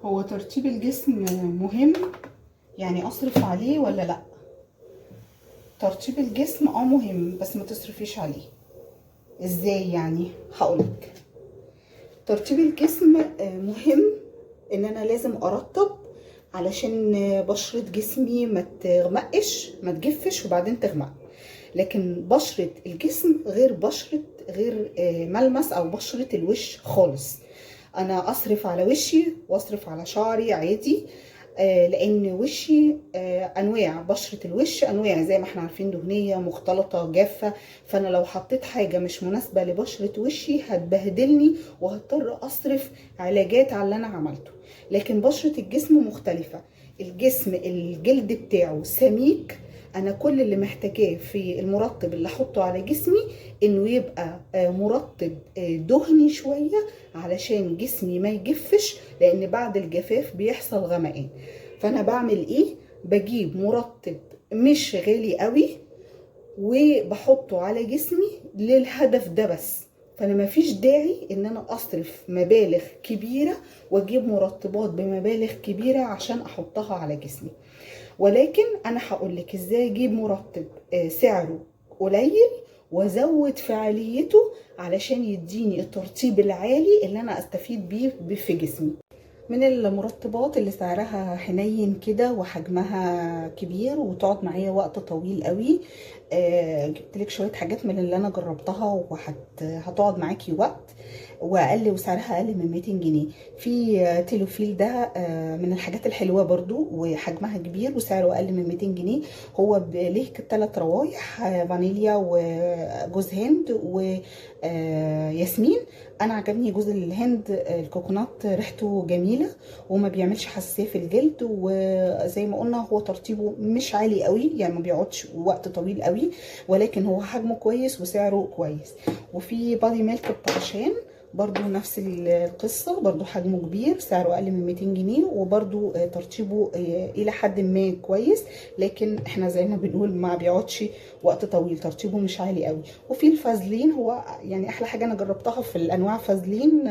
هو ترطيب الجسم مهم، يعني اصرف عليه ولا لا؟ ترطيب الجسم مهم، بس ما تصرفيش عليه. ازاي يعني؟ هقولك. ترطيب الجسم مهم، ان انا لازم ارطب علشان بشرة جسمي ما تغمقش، ما تجفش وبعدين تغمق. لكن بشرة الجسم غير ملمس او بشرة الوش خالص. انا اصرف على وشي واصرف على شعري عادي، لان وشي انواع، بشرة الوش انواع زي ما احنا عارفين، دهنية، مختلطة، جافة. فانا لو حطيت حاجة مش مناسبة لبشرة وشي هتبهدلني وهضطر اصرف علاجات على اللي انا عملته. لكن بشرة الجسم مختلفة. الجسم الجلد بتاعه سميك. انا كل اللي محتاجاه في المرطب اللي احطه على جسمي انه يبقى مرطب دهني شوية علشان جسمي ما يجفش، لان بعد الجفاف بيحصل غمقان. فانا بعمل ايه؟ بجيب مرطب مش غالي قوي وبحطه على جسمي للهدف ده بس. فانا مفيش داعي ان انا اصرف مبالغ كبيرة واجيب مرطبات بمبالغ كبيرة عشان احطها على جسمي. ولكن انا هقولك ازاي اجيب مرطب سعره قليل وازود فعاليته علشان يديني الترطيب العالي اللي انا استفيد بيه في جسمي. من المرطبات اللي سعرها حنين كده وحجمها كبير وتقعد معايا وقت طويل قوي، جبتلك شويه حاجات من اللي انا جربتها وهتقعد معاكي وقت، واقل وسعرها اقل من 200 جنيه. في تيلوفيل ده من الحاجات الحلوه برضو وحجمها كبير وسعره اقل من 200 جنيه. هو ليه 3 روايح، فانيليا وجوز هند وياسمين. انا عجبني جوز الهند الكوكونات، ريحته جميله وما بيعملش حساسيه في الجلد، وزي ما قلنا هو ترطيبه مش عالي قوي، يعني ما بيقعدش وقت طويل قوي، ولكن هو حجمه كويس وسعره كويس. وفي بادي ميلك بتاع شان برضو نفس القصة، برضو حجمه كبير سعره أقل من 200 جنيه، وبرضو ترطيبه إلى حد ما كويس، لكن احنا زي ما بنقول ما بيقعدش وقت طويل، ترطيبه مش عالي قوي. وفي الفازلين، هو يعني أحلى حاجة أنا جربتها في الأنواع فازلين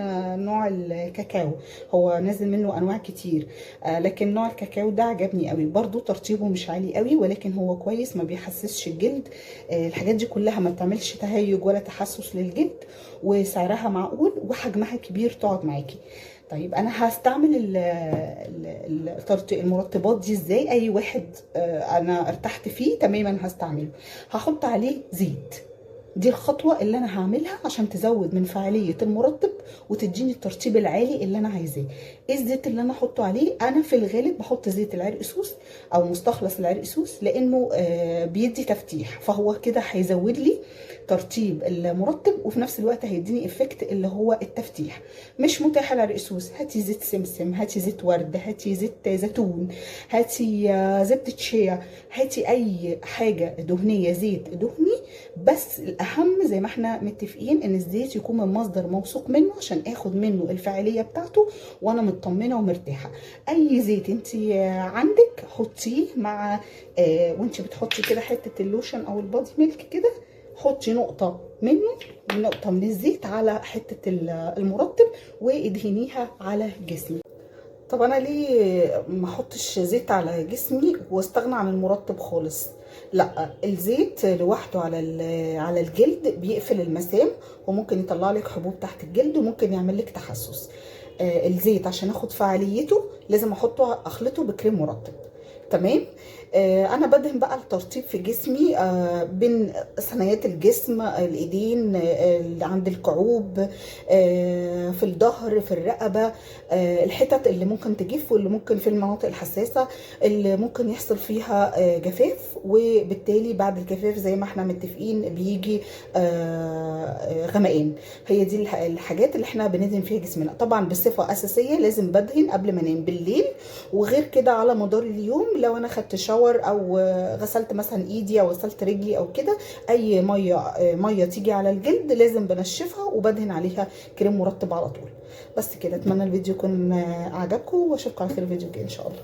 نوع الكاكاو. هو نازل منه أنواع كتير، لكن نوع الكاكاو ده عجبني قوي، برضو ترطيبه مش عالي قوي ولكن هو كويس، ما بيحسسش الجلد. الحاجات دي كلها ما بتعملش تهيج ولا تحسس للجلد، وسعرها معقول وحجمها كبير تقعد معاكي. طيب انا هستعمل المرطبات دي ازاي؟ اي واحد انا ارتحت فيه تماما هستعمله. هحط عليه زيت، دي الخطوة اللي انا هعملها عشان تزود من فعالية المرطب وتديني الترطيب العالي اللي انا عايزاه. ايه الزيت اللي انا احطه عليه؟ انا في الغالب بحط زيت العرقسوس او مستخلص العرقسوس، لانه بيدي تفتيح، فهو كده هيزود لي ترطيب المرطب وفي نفس الوقت هيديني افكت اللي هو التفتيح. مش متاح العرقسوس، هاتي زيت سمسم، هاتي زيت ورد، هاتي زيت زيتون، هاتي زبدة شيا، هاتي اي حاجة دهنية، زيت دهني. بس الاهم زي ما احنا متفقين ان الزيت يكون من مصدر موثوق منه عشان اخد منه الفاعليه بتاعته وانا مطمنه ومرتاحه. اي زيت انت عندك حطيه مع وانت بتحطي كده حته اللوشن او البادي ميلك كده، حطي نقطه منه ونقطه من الزيت على حته المرطب وادهنيها على جسمي. طب انا ليه ما احطش زيت على جسمي واستغنى عن المرطب خالص؟ لا، الزيت لوحده على الجلد بيقفل المسام وممكن يطلع لك حبوب تحت الجلد وممكن يعمل لك تحسس. الزيت عشان اخد فعاليته لازم اخلطه بكريم مرطب. تمام. انا بدهن بقى الترطيب في جسمي بين ثنايات الجسم، الايدين، اللي عند الكعوب، في الظهر، في الرقبه، الحتت اللي ممكن تجف واللي ممكن في المناطق الحساسه اللي ممكن يحصل فيها جفاف، وبالتالي بعد الجفاف زي ما احنا متفقين بيجي غمقان. هي دي الحاجات اللي احنا بندهن فيها جسمنا. طبعا بصفه اساسيه لازم بدهن قبل ما انام بالليل، وغير كده على مدار اليوم لو انا خدت شاور او غسلت مثلا ايدي او غسلت رجلي او كده، اي ميه تيجي على الجلد لازم بنشفها وبدهن عليها كريم مرطب على طول. بس كده، اتمنى الفيديو يكون عجبكم واشوفكم على خير الفيديو الجاي ان شاء الله.